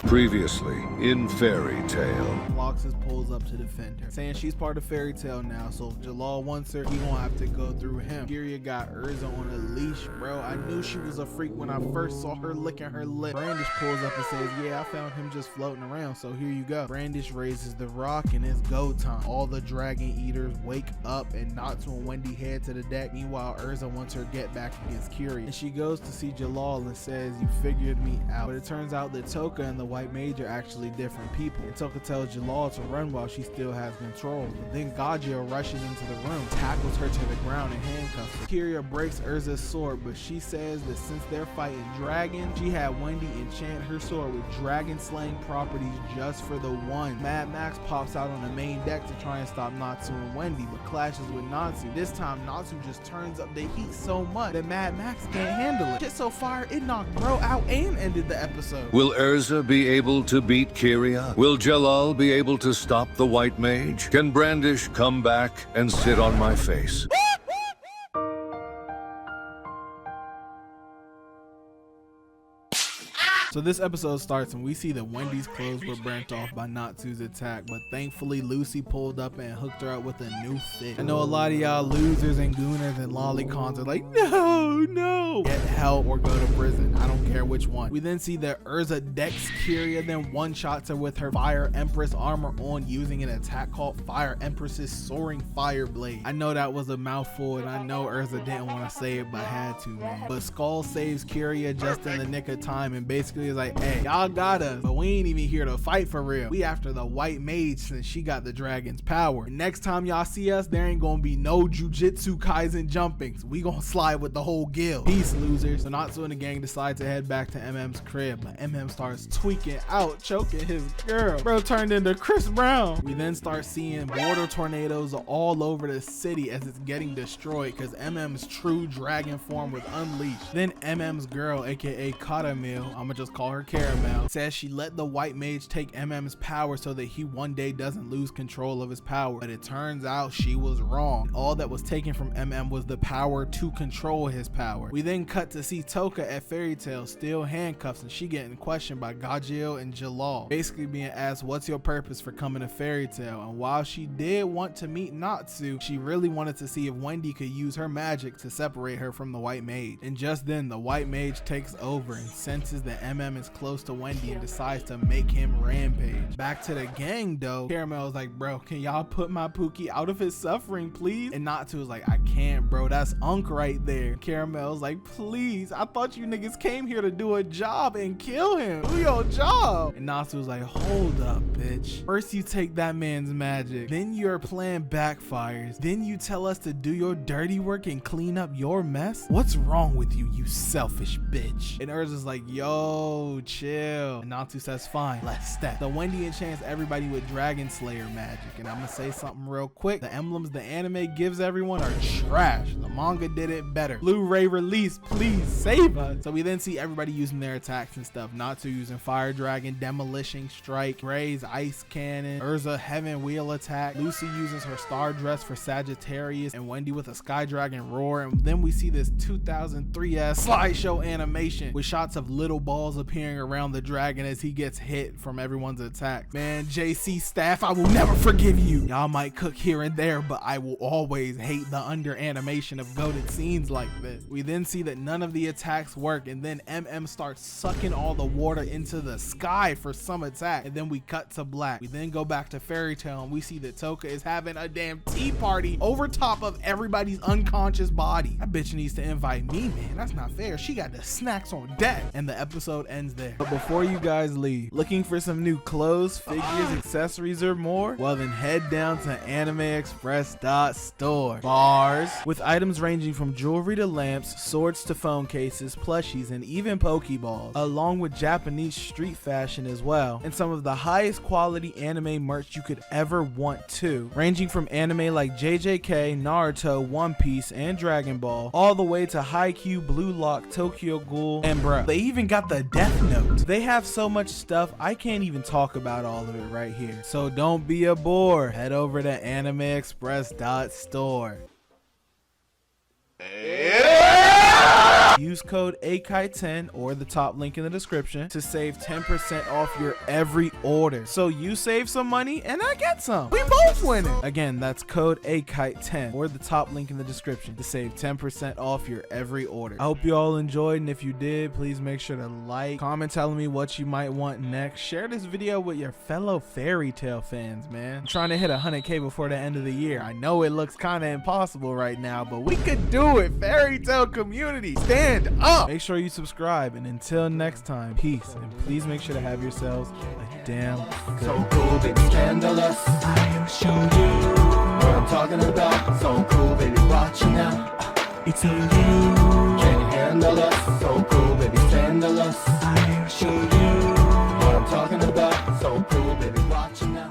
Previously in Fairy Tale. Loxus pulls up to defend her, saying she's part of Fairy Tale now, so if Jalal wants her, he won't have to go through him. Kyria got Erza on a leash, bro. I knew she was a freak when I first saw her licking her lip. Brandish pulls up and says, yeah, I found him just floating around, so here you go. Brandish raises the rock and it's go time. All the dragon eaters wake up and Natsu and Wendy head to the deck. Meanwhile, Erza wants her get back against Kyria, and she goes to see Jalal and says, you figured me out. But it turns out that Touka and the White Mage are actually different people. And Touka tells Jalal to run while she still has control. But then Gajeel rushes into the room, tackles her to the ground and handcuffs her. Kyria breaks Erza's sword, but she says that since they're fighting dragons, she had Wendy enchant her sword with dragon slaying properties just for the one. Mad Max pops out on the main deck to try and stop Natsu and Wendy, but clashes with Natsu. This time Natsu just turns up the heat so much that Mad Max can't handle it. Shit so fire it knocked bro out and ended the episode. Will Erza be able to beat Kyria? Will Jalal be able to stop the White Mage? Can Brandish come back and sit on my face? So this episode starts and we see that Wendy's clothes were burnt off by Natsu's attack, but thankfully Lucy pulled up and hooked her up with a new fit. I know a lot of y'all losers and gooners and lolicons are like, no, get help or go to prison. I don't care which one. We then see that Erza decks Kyria, then one-shots her with her Fire Empress armor on using an attack called Fire Empress's Soaring Fire Blade. I know that was a mouthful and I know Erza didn't want to say it but had to, man. But Skull saves Kyria just in the nick of time and basically is like, hey, y'all got us, but we ain't even here to fight for real. We after the White Mage since she got the dragon's power. And next time y'all see us, there ain't gonna be no Jujutsu Kaisen jumpings. We gonna slide with the whole guild. Peace, losers. So Natsu and the gang decide to head back to MM's crib, but MM starts tweaking out, choking his girl. Bro turned into Chris Brown. We then start seeing water tornadoes all over the city as it's getting destroyed because MM's true dragon form was unleashed. Then MM's girl, aka Caramel, I'ma just call her Caramel, says she let the White Mage take MM's power so that he one day doesn't lose control of his power, but it turns out she was wrong. All that was taken from MM was the power to control his power. We then cut to see Touka at Fairy Tale, still handcuffs, and she getting questioned by Gajeel and Jalal, basically being asked, what's your purpose for coming to Fairy Tale? And while she did want to meet Natsu, she really wanted to see if Wendy could use her magic to separate her from the White Mage. And just then the White Mage takes over and senses that MM is close to Wendy and decides to make him rampage. Back to the gang though, Caramel is like, bro, can y'all put my Pookie out of his suffering, please? And Natsu is like, I can't, bro, that's Unk right there. Caramel's like, please, I thought you niggas came here to do a job and kill him. Do your job. And Natsu is like, hold up, bitch. First you take that man's magic, then your plan backfires, then you tell us to do your dirty work and clean up your mess? What's wrong with you, you selfish bitch? And Erza's like, yo, chill. And Natsu says, fine, let's step. So Wendy enchants everybody with Dragon Slayer magic, and I'm gonna say something real quick. The emblems the anime gives everyone are trash. The manga did it better. Blu-ray release, please save us. So we then see everybody using their attacks and stuff. Natsu using Fire Dragon, Demolishing Strike, Ray's Ice Cannon, Erza Heaven Wheel attack, Lucy uses her Star Dress for Sagittarius, and Wendy with a Sky Dragon Roar. And then we see this 2003-ass slideshow animation with shots of little balls appearing around the dragon as he gets hit from everyone's attack. Man, JC staff, I will never forgive you. Y'all might cook here and there, but I will always hate the under animation of goated scenes like this. We then see that none of the attacks work, and then MM starts sucking all the water into the sky for some attack, and then we cut to black. We then go back to Fairy Tale and we see that Touka is having a damn tea party over top of everybody's unconscious body. That bitch needs to invite me, man. That's not fair. She got the snacks on deck. And the episode ends there. But before you guys leave, looking for some new clothes, figures, accessories, or more? Well then head down to animeexpress.store. Bars with items ranging from jewelry to lamps, swords to phone cases, plushies, and even Pokeballs, along with Japanese street fashion as well, and some of the highest quality anime merch you could ever want too, ranging from anime like JJK, Naruto, One Piece, and Dragon Ball, all the way to Haikyuu, Blue Lock, Tokyo Ghoul, and bro, they even got the Death Note. They have so much much stuff, I can't even talk about all of it right here. So don't be a bore. Head over to animeexpress.store. Use code AKI10 or the top link in the description to save 10% off your every order. So you save some money and I get some. We both winning. Again, that's code AKI10 or the top link in the description to save 10% off your every order. I hope you all enjoyed, and if you did, please make sure to like, comment telling me what you might want next. Share this video with your fellow fairy tale fans, man. I'm trying to hit 100K before the end of the year. I know it looks kind of impossible right now, but we could do it. Fairy tale community, stand up. Make sure you subscribe, and until next time, peace, and please make sure to have yourselves a damn good So cool, baby, scandalous. I will show you what I'm talking about. So cool, baby, watch it now. It's on you. Can you handle us? So cool, baby, scandalous. I will show you what I'm talking about. So cool, baby, watch it now.